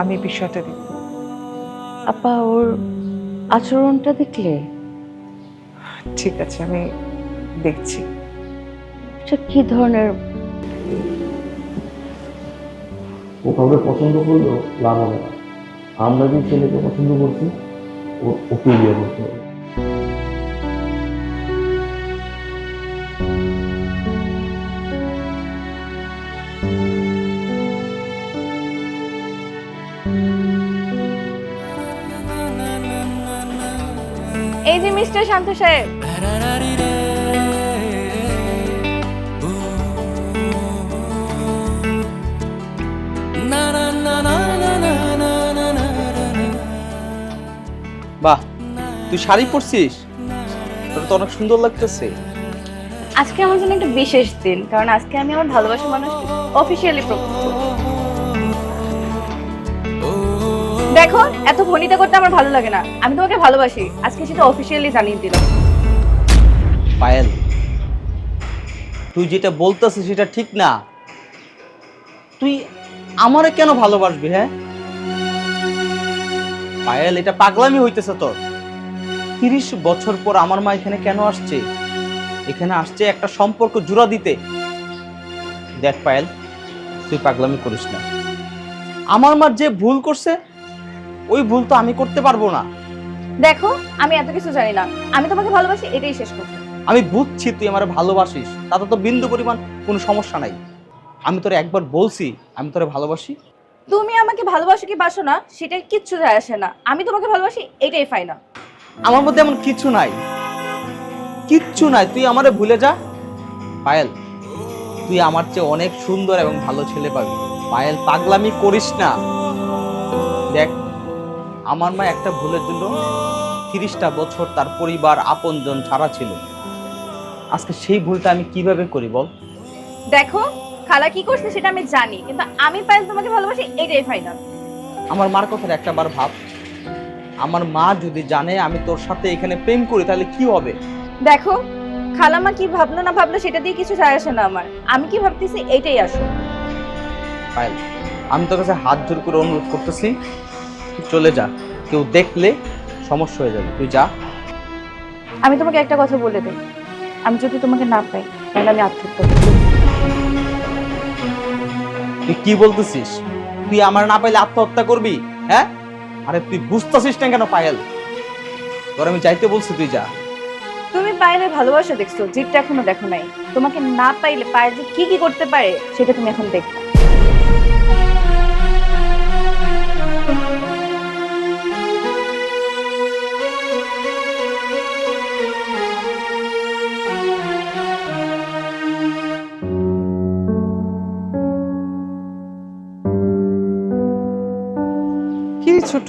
আমি বিষয়টা দেখব। আপা ওর আচরণটা দেখলে? ঠিক আছে, আমি দেখছি। এটা কি ধরনের? ও কাউকে পছন্দ করলেও লাভ হবে না। আমরা যে ছেলেকে পছন্দ করছি ওকে বিয়ে করতে হবে। এই যে মিস্টার শান্ত সাহেব, বাহ, তুই শাড়ি পরছিস, তোর তো অনেক সুন্দর লাগতেছে। আজকে আমার জন্য একটা বিশেষ দিন, কারণ আজকে আমি আমার ভালোবাসার মানুষকে অফিসিয়ালি প্রপোজ করব। দেখো, এত ভনিতা করতে আমার ভালো লাগে না। আমি তোমাকে ভালোবাসি, আজকে সেটা অফিসিয়ালি জানিয়ে দিলাম। পায়েল, তুই যেটা বলতেছিস সেটা ঠিক না। তুই আমারে কেন ভালোবাসবি? হ্যাঁ পায়েল, এটা পাগলামি হইতেছে তোর। 30 বছর পর আমার মা এখানে কেন আসছে? এখানে আসছে একটা সম্পর্ক জোড়া দিতে। দেখ পায়েল, তুই পাগলামি করিস না। আমার মা যে ভুল করছে ওই ভুল তো আমি করতে পারবো না। দেখো, আমি এত কিছু জানি না, আমি তোমাকে ভালোবাসি, এটাই শেষ করতে। আমি বুঝছি তুই আমার ভালোবাসিস, তাতে তো বিন্দু পরিমাণ কোনো সমস্যা নাই। আমি তোরে একবার বলছি আমি তোরে ভালোবাসি। তুমি আমাকে ভালোবাসো কি বাসো না সেটা কিচ্ছু যায় আসে না, আমি তোমাকে ভালোবাসি, এটাই ফাইনাল। আমার মধ্যে এমন কিছু নাই, কিচ্ছু নাই, তুই আমারে ভুলে যা। পায়েল, তুই আমার চেয়ে অনেক সুন্দর এবং ভালো ছেলে পাবি। পায়েল, পাগলামি করিস না। দেখ, আমার মা একটা ভুলের জন্য 30টা বছর তার পরিবার আপনজন ছাড়া ছিল। আজকে সেই ভুলটা আমি কিভাবে করি বল? দেখো, খালা কি করছে সেটা আমি জানি, কিন্তু আমি পায়েল তোমাকে ভালোবাসি, এটাই ফাইনাল। আমার মার কথাটা একটাবার ভাব। আমার মা যদি জানে আমি তোর সাথে এখানে প্রেম করি তাহলে কি হবে? দেখো, খালামা কি ভাবলো না ভাবলো সেটা দিয়ে কিছু যায় আসে না আমার, আমি কি ভাবতেছি এইটাই আসো। পায়েল, আমি তোর কাছে হাত জোর করে অনুরোধ করতেছি, তুই চলে যা। কেউ দেখলে সমস্যা হয়ে যাবে, তুই যা। আমি তোমাকে একটা কথা বলে দেই, আমি যদি তোমাকে না পাই তাহলে আমি আত্মহত্যা করব। তুই কি বলতেছিস? তুই আমার না পাইলে আত্মহত্যা করবি? হ্যাঁ, আরে তুই বুঝতেছিস না কেন পায়েল? তোর আমি যাইতে বলছি, তুই যা। তুমি পায়েলের ভালোবাসা দেখছো, জিতটা এখনো দেখো নাই। তোমাকে না পাইলে পায়েল যে কি কি করতে পারে সেটা তুমি এখন দেখো। কি রে ছোট,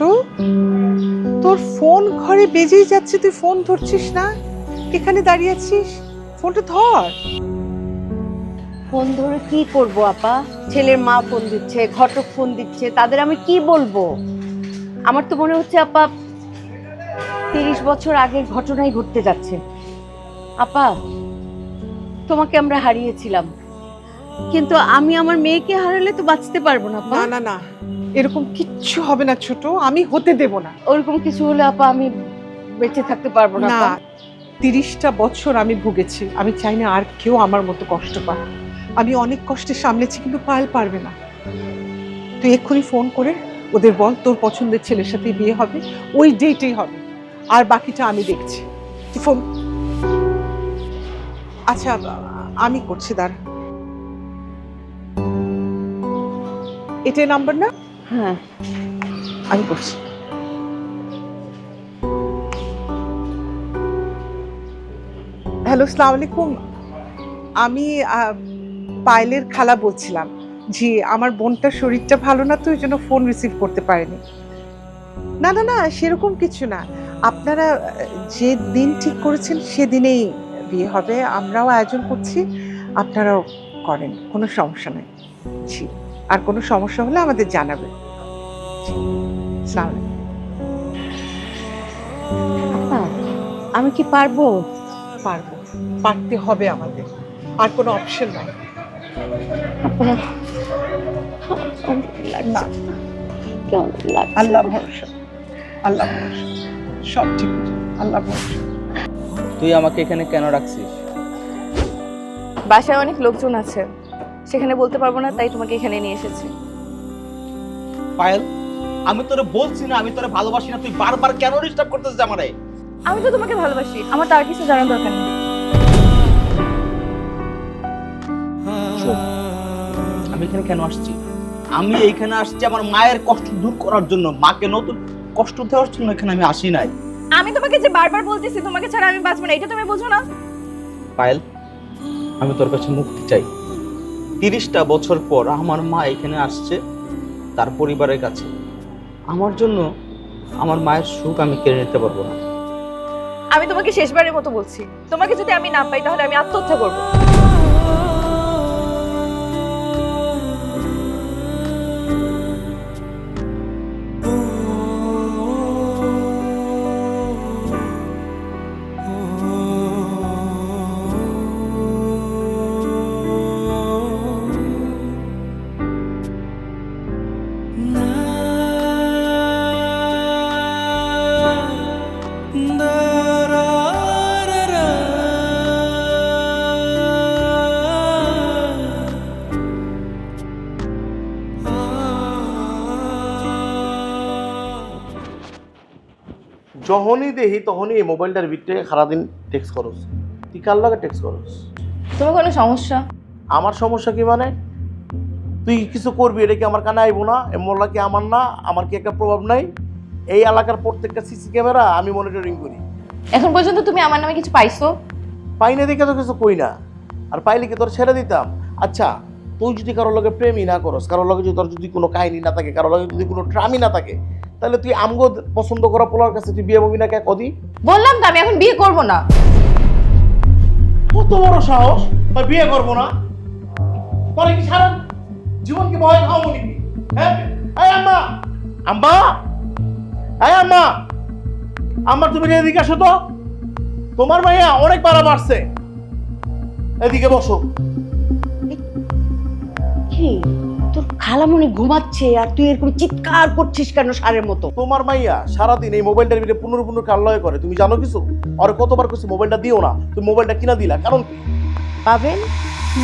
তোর ফোন ঘরে বেজেই যাচ্ছে, তুই ফোন ধরছিস না, এখানে দাঁড়িয়ে আছিস, ফোনটা ধর। ফোন ধরে কি করব আপা? ছেলের মা ফোন দিচ্ছে, ঘটক ফোন দিচ্ছে, তাদের আমি কি বলবো? আমার তো মনে হচ্ছে আপা 30 বছর আগের ঘটনাই ঘটতে যাচ্ছে। আপা, তোমাকে আমরা হারিয়েছিলাম, কিন্তু আমি আমার মেয়েকে হারালে তো বাঁচতে পারবো না আপা। না না না, এরকম কিচ্ছু হবে না ছোট, আমি হতে দেব না। ওরকম কিছু হলে আপা আমি বেঁচে থাকতে পারবো না না, আপা। 30টা বছর আমি ভুগেছি, আমি চাই না আর কেউ আমার মতো কষ্ট পায়। আমি অনেক কষ্টে সামলেছি, কিন্তু পায়েল পারবে না। তুই এক্ষুনি ফোন করে ওদের বল তোর পছন্দের ছেলের সাথে বিয়ে হবে, ওই ডেটেই হবে, আর বাকিটা আমি দেখছি। তুই ফোন। আচ্ছা, আমি করছি, দাঁড়া। এটাই নাম্বার না? হ্যাঁ, আমি করছি। হ্যালো, আসসালামু আলাইকুম। আমি পায়েলের খালা বলছিলাম। জি, আমার বোনটার শরীরটা ভালো না, তো ওই জন্য ফোন রিসিভ করতে পারেনি। না না না, সেরকম কিছু না। আপনারা যে দিন ঠিক করেছেন সেদিনেই বিয়ে হবে, আমরাও আয়োজন করছি, আপনারাও করেন, কোনো সমস্যা নেই। জি, আর কোনো সমস্যা হলে আমাদের জানাবেন। জি, আসসালামু আলাইকুম। আপা আমি কি পারবো? পারবো, পারতে হবে আমাদের, আর কোনো অপশন নাই। না, কেমন লাগছে? আল্লাহ ভরসা, আল্লাহ ভরসা, সব ঠিক হয়ে যাবে, আল্লাহ ভরসা। তুই আমাকে এখানে কেন রাখছিস? বাসায় অনেক লোকজন আছে, সেখানে বলতে পারবো না, তাই তোমাকে এখানে নিয়ে এসেছি। পায়েল, আমি তোরে বলছি না আমি তোরে ভালোবাসি না, তুই বারবার কেন ডিস্টার্ব করতেছিস আমারে? আমি তো তোমাকে ভালোবাসি, আমার তার কিছু জানার দরকার নেই। আমি এখানে কেন আসছি? আমি এইখানে আসছি আমার মায়ের কষ্ট দূর করার জন্য, মাকে নতুন কষ্ট দেওয়ার জন্য এখানে আমি আসি নাই। আমি তোমাকে যে বারবার বলতেছি তোমাকে ছাড়া আমি বাঁচবো না, এটা তুমি বোঝো না? পায়েল, আমি তোর কাছে মুক্তি চাই। 30টা বছর পর আমার মা এখানে আসছে তার পরিবারের কাছে। আমার জন্য আমার মায়ের সুখ আমি কেড়ে নিতে পারবো না। আমি তোমাকে শেষবারের মতো বলছি, তোমাকে যদি আমি না পাই তাহলে আমি আত্মহত্যা করবো। যখনই দেখি তখনই এই মোবাইলটার ভিতরে সারাদিন টেক্সট করস। তুই কার লাগে টেক্সট করস? তোমার কোনো সমস্যা? আমার সমস্যা কি মানে? তুই কিছু করবি এটা কি আমার কানে আইবো না? মোল্লা কি আমার না? আমার কি একটা প্রভাব নাই? এই এলাকার প্রত্যেকটা সিসি ক্যামেরা আমি মনিটরিং করি। এখন পর্যন্ত তুমি আমার নামে কিছু পাইছো? পাই না দেখে তো কিছু কই না, আর পাইলে কি তোর ছেড়ে দিতাম? আচ্ছা, তুই যদি কারোর লগে প্রেমই না করস, কারোর লগে যদি তোর যদি কোনো কাহিনী না থাকে, কারোর লগে যদি কোনো ট্রামই না থাকে, তাহলে তুই আমগো পছন্দ করা পোলার কাছে তুই বিয়ে হবি না কে কদি? বললাম তো আমি এখন বিয়ে করব না। কত বড় সাহস! তুই বিয়ে করবো না? পরে কি সারা জীবন কি ভয় খাওয়াবো নাকি? হ্যাঁ, এই আম্মা, আম্মা, এই আম্মা, আম্মা তুমি এদিকে আসো তো। তোমার মাইয়া অনেক পারা মারছে, এদিকে বসো। কি তোর খালামণি ঘুমাচ্ছে আর তুই এরকম চিৎকার করছিস কেন সারের মতো? তোমার মাইয়া সারাদিন এই মোবাইলটার ভিতরে পুনর কাল্লয় করে, তুমি জানো কিছু? আর কতবার কইছি মোবাইলটা দিও না, তুমি মোবাইলটা কিনা দিলা, কারণ কি? পাবেন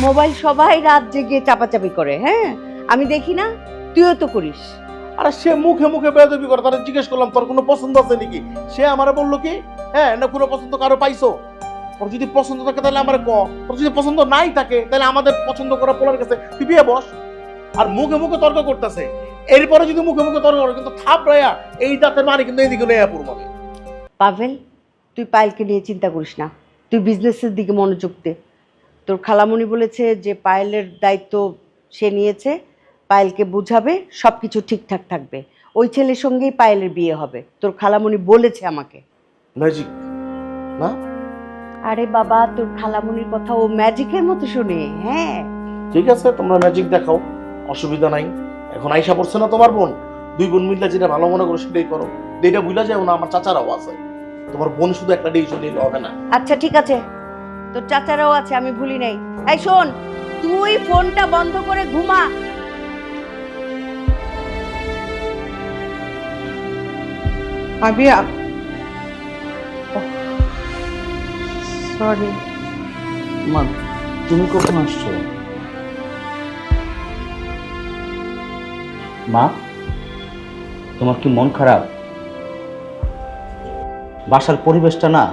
মোবাইল সবাই রাত জেগে চাপাচাপি করে, হ্যাঁ আমি দেখি না? তুইও তো করিস। আরে সে মুখে মুখে বেয়াদবি করে, তারা জিজ্ঞেস করলাম তোর কোনো পছন্দ আছে নাকি, সে আমারে বললো কি হ্যাঁ না কোনো পছন্দ কারো পাইছো? তোর যদি পছন্দ থাকে তাহলে আমারে ক, তোর যদি পছন্দ নাই থাকে তাহলে আমাদের পছন্দ করা পোলার কাছে তুই বিয়ে বস। আর মুখে মুখে তর্ক করতেছে, এরপরে যদি মুখে মুখে তর্ক করে কিন্তু থাপ রায়া এই দাঁতের মারি কিন্তু এইদিকে নেয়া পুরমাবে। পাভেল, তুই পায়েলকে নিয়ে চিন্তা করিস না, তুই বিজনেসের দিকে মনোযোগ দে। তোর খালামণি বলেছে যে পায়েলের দায়িত্ব সে নিয়েছে, পায়েলকে বুঝাবে, সব কিছু ঠিকঠাক থাকবে, ওই ছেলের সঙ্গেই পায়েলের বিয়ে হবে, তোর খালামণি বলেছে আমাকে। ম্যাজিক না? আরে বাবা, তোর খালামণির কথা ও ম্যাজিকের মতো শুনে। হ্যাঁ ঠিক আছে, তোমরা ম্যাজিক দেখাও, অসুবিধা নাই। এখন আইসা পড়ছে না তোমার বোন, দুই বোন মিললে যেটা ভালো মনে করো সেটাই করো। এটা বুঝলা যায় না, আমার চাচারাও আছে, তোমার বোন শুধু একটা ডিসিশন নিলে হবে না। আচ্ছা ঠিক আছে, তোর চাচারাও আছে, আমি ভুলি নাই। এই শোন, তুই ফোনটা বন্ধ করে ঘুমা। সরি। মা তুমি কখন আসছো? মা তোমার কি মন খারাপ? বাসার পরিবেশটা না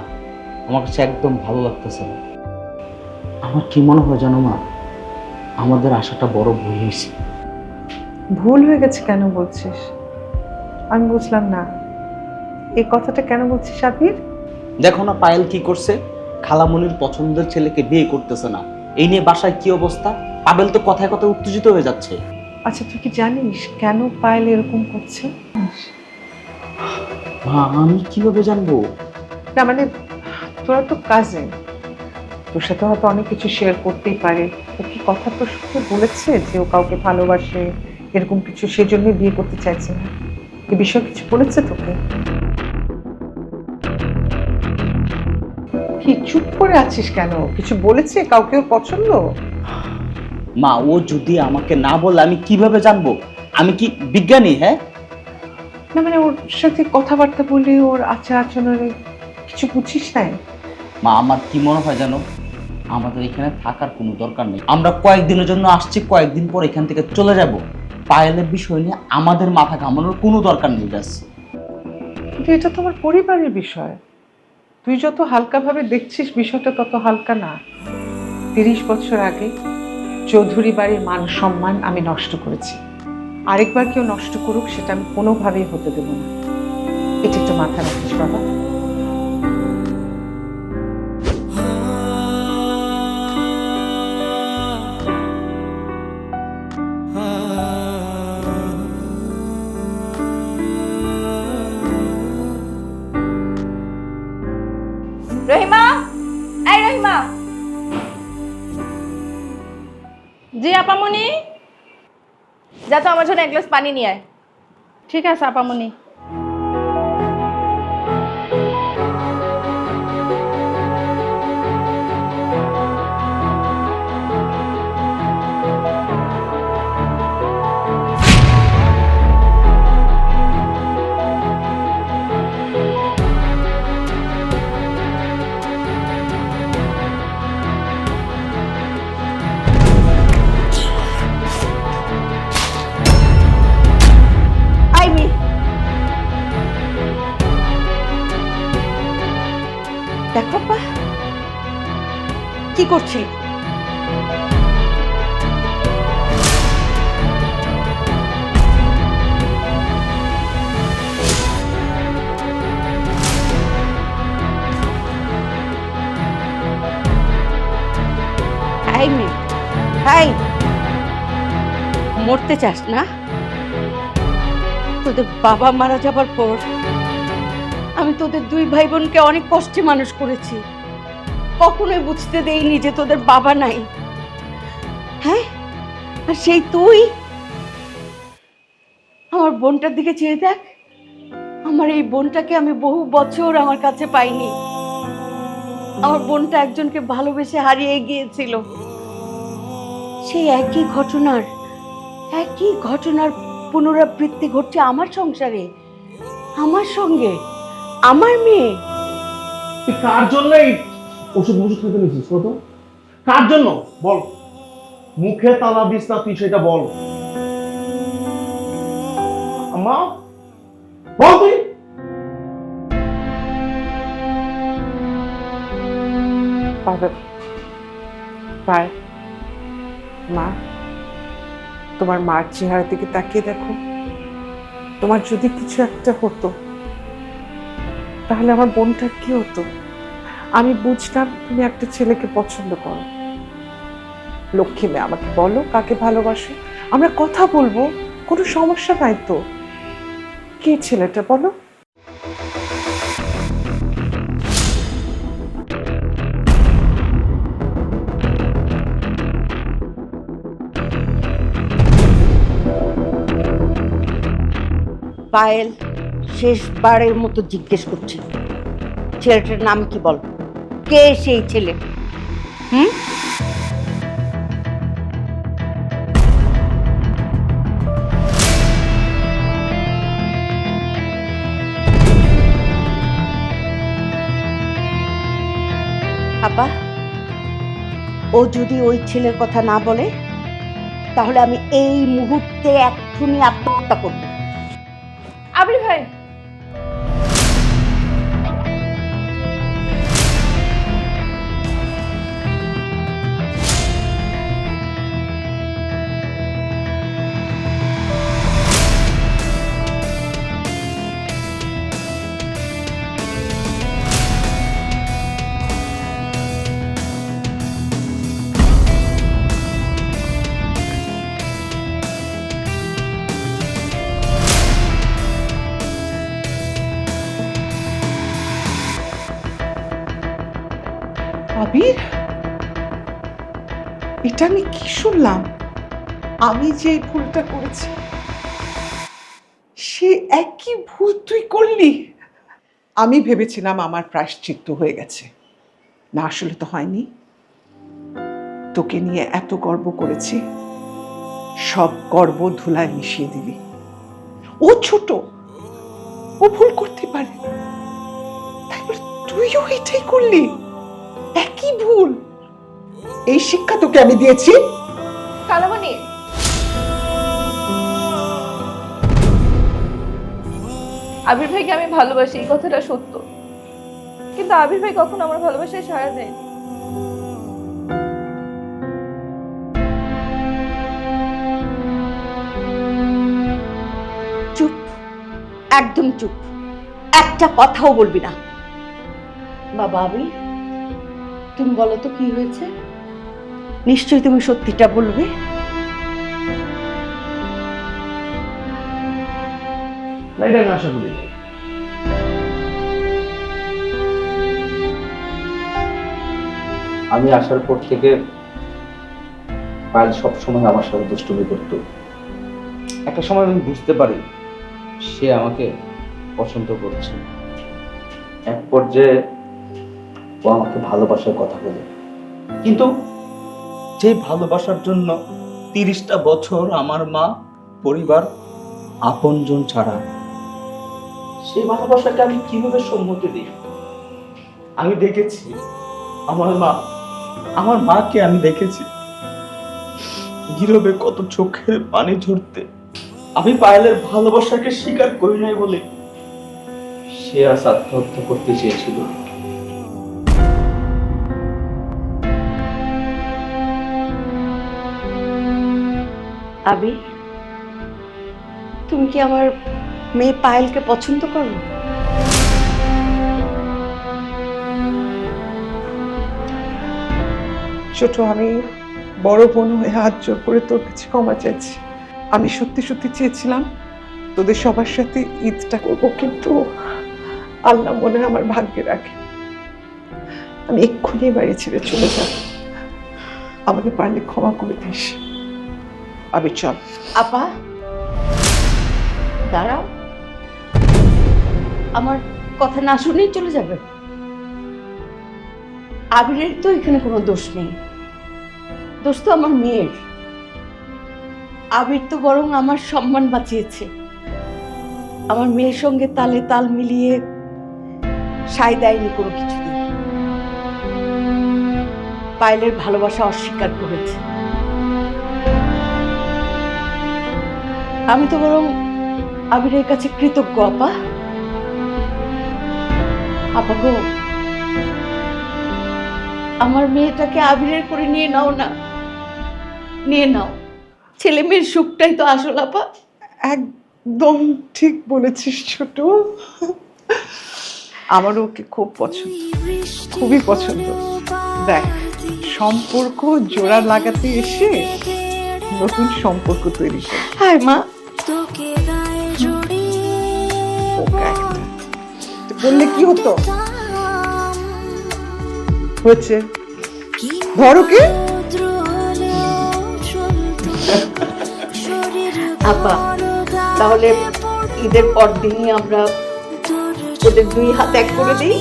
আমার কাছে একদম ভালো লাগতেছে না। আমার কি মনে হয় জানো মা, আমাদের আশাটা বড় ভুল হয়েছে। ভুল হয়ে গেছে কেন বলছিস? আমি বুঝলাম না, এই কথাটা কেন বলছিস আবির? দেখো না পায়েল কি করছে, খালামণির পছন্দের ছেলেকে বিয়ে করতেছে না। এই নিয়ে বাসায় কি অবস্থা, পাবেল তো কথায় কথায় উত্তেজিত হয়ে যাচ্ছে। আচ্ছা তুই কি জানিস কেন পায়েল এরকম করছে? মা আমি কিভাবে জানবো? না মানে তোরা তো কাজিন, তোর সাথে হয়তো অনেক কিছু শেয়ার করতেই পারে। ও কি কথা তোর সাথে বলেছে যে ও কাউকে ভালোবাসে এরকম কিছু, সেজন্য বিয়ে করতে চাইছে না? এ বিষয়ে কিছু বলেছে তোকে? কি চুপ করে আছিস কেন? কিছু বলেছে কাউকে ওর পছন্দ? মা ও যদি আমাকে না বলে আমি কিভাবে জানবো? আমি কি বিজ্ঞানী? হ্যাঁ না মানে ওর সাথে কথাবার্তা বলে ওর আচার আচরণে কিছু বুঝিস নাই? মা আমার কি মনে হয় জানো, আমাদের এখানে থাকার কোনো দরকার নেই। আমরা কয়েকদিনের জন্য আসছি, কয়েকদিন পর এখান থেকে চলে যাব। পায়েলের বিষয় নিয়ে আমাদের মাথা ঘামানোর কোনো দরকার নেই। ব্যাস। কিন্তু এটা তোমার পরিবারের বিষয়, তুই যত হালকাভাবে দেখছিস বিষয়টা তত হালকা না। 30 বছর আগে চৌধুরী বাড়ির মান সম্মান আমি নষ্ট করেছি, আরেকবার কেউ নষ্ট করুক সেটা আমি কোনোভাবেই হতে দেব না। এটা একটু মাথায় রাখিস বাবা। রহিমা, এই রহিমা। জি আপামনি, যা তো আমার জন্য এক গ্লাস পানি নিয়ে আয়। ঠিক আছে আপামনি। দেখো পা কি করছি। মরতে চাস না? তোদের বাবা মারা যাবার পর আমি তোদের দুই ভাই বোনকে অনেক কষ্টে মানুষ করেছি, কখনোই বুঝতে দেইনি যে তোদের বাবা নাই। হ্যাঁ, আর সেই তুই আমার বোনটার দিকে চেয়ে দেখ। আমার এই বোনটাকে আমি বহু বছর আমার কাছে পাইনি। আমার বোনটা একজনকে ভালোবেসে হারিয়ে গিয়েছিল। সেই একই ঘটনার পুনরাবৃত্তি ঘটছে আমার সংসারে, আমার সঙ্গে, আমার মেয়ে। তুই কার জন্য এই ওষুধ খেতে নিয়েছিস? কত কার জন্য বল? মুখে তালা দিস না তুই, সেটা বল। আম্মা বল তুই। মা, তোমার মার চেহারার দিকে তাকিয়ে দেখো। তোমার যদি কিছু একটা হতো তাহলে আমার বোনটার কি হতো? আমি বুঝলাম তুমি একটা ছেলেকে পছন্দ করো। লক্ষ্মী মেয়ে, আমাকে বলো কাকে ভালোবাসো, আমরা কথা বলবো, কোনো সমস্যা নাই তো। কে ছেলেটা বলো? পায়েল শেষবারের মতো জিজ্ঞেস করছি, ছেলেটার নাম কি বল? কে সেই ছেলে? আব্বা, ও যদি ওই ছেলের কথা না বলে তাহলে আমি এই মুহূর্তে এক্ষুনি আত্মহত্যা করব। আবির ভাই, আবির, এটা আমি কি শুনলাম? আমি যে এই ভুলটা করেছি সে একই ভুল তুই করলি? আমি ভেবেছিলাম আমার প্রায়শ্চিত্ত হয়ে গেছে, না আসলে তো হয়নি। তোকে নিয়ে এত গর্ব করেছি, সব গর্ব ধুলায় মিশিয়ে দিলি। ও ছোট, ও ভুল করতে পারে, তাই বলে তুইও এটাই করলি, একই ভুল। এই শিক্ষা তোকে আমি দিয়েছি। কালামণি, আবির ভাইকে আমি ভালোবাসি, এই কথাটা সত্য, কিন্তু আবির ভাই কখনো আমার ভালোবাসায় সাড়া দেয়নি। চুপ, একদম চুপ, একটা কথাও বলবি না। বাবা আবির, তুমি বলো তো কি হয়েছে? নিশ্চয়ই তুমি সত্যিটা বলবে। না, এটা আমি আশা করি। আমি আসার পর থেকে পায়েল সবসময় আমার সাথে দুষ্টুমি করত। একটা সময় আমি বুঝতে পারি সে আমাকে পছন্দ করছে। এক পর্যায়ে ও আমাকে ভালোবাসার কথা বলে, কিন্তু যে ভালোবাসার জন্য 30টা বছর আমার মা, পরিবার, আপনজন ছাড়া, সেই ভালোবাসাকে আমি কিভাবে সম্মতি দিই? আমি দেখেছি আমার মাকে আমি দেখেছি নীরবে কত চোখের পানি ঝরতে। আমি পায়েলের ভালোবাসাকে স্বীকার করি নাই বলে সে আজ আত্মহত্যা করতে চেয়েছিল। আবির, তুমি কি আমার মেয়ে পায়েলকে পছন্দ করো? ছোট, আমি বড় বোন হয়ে হাত জোর করে তোর কাছে ক্ষমা চাইছি। আমি সত্যি সত্যি চেয়েছিলাম তোদের সবার সাথে ঈদটা করবো, কিন্তু আল্লাহ মনে হয় আমার ভাগ্যে রাখে। আমি এক্ষুনি বাড়ি ছেড়ে চলে যাব, আমাকে পারলে ক্ষমা করে দিস। আবির চল। আপা দাঁড়াও, আমার কথা না শুনেই চলে যাবে? আবিরের তো এখানে কোনো দোষ নেই, দোষ তো আমার মেয়ের। আবির তো বরং আমার সম্মান বাঁচিয়েছে, আমার মেয়ের সঙ্গে তালে তাল মিলিয়ে সায় দেয়নি কোনো কিছু দিয়ে। পায়েলের ভালোবাসা অস্বীকার করেছে। আমি তো বরং আবিরের কাছে কৃতজ্ঞ। আপা, আপা গো, আমার মেয়েটাকে আবিরের করে নিয়ে নাও না, নিয়ে নাও। ছেলে মেয়ের সুখটাই তো আসল। আপা, একদম ঠিক বলেছিস ছোট, আমারও ওকে খুব পছন্দ, খুবই পছন্দ। দেখ, সম্পর্ক জোড়া লাগাতে এসে নতুন সম্পর্ক তৈরি করে। হায় মা, তোকে গায়ে জড়িয়ে ওকে একটা বললে কি হতো? হয়েছে, ধর ওকে। আপা, তাহলে ঈদের পর দিনই আমরা ওদের দুই হাত এক করে দিই।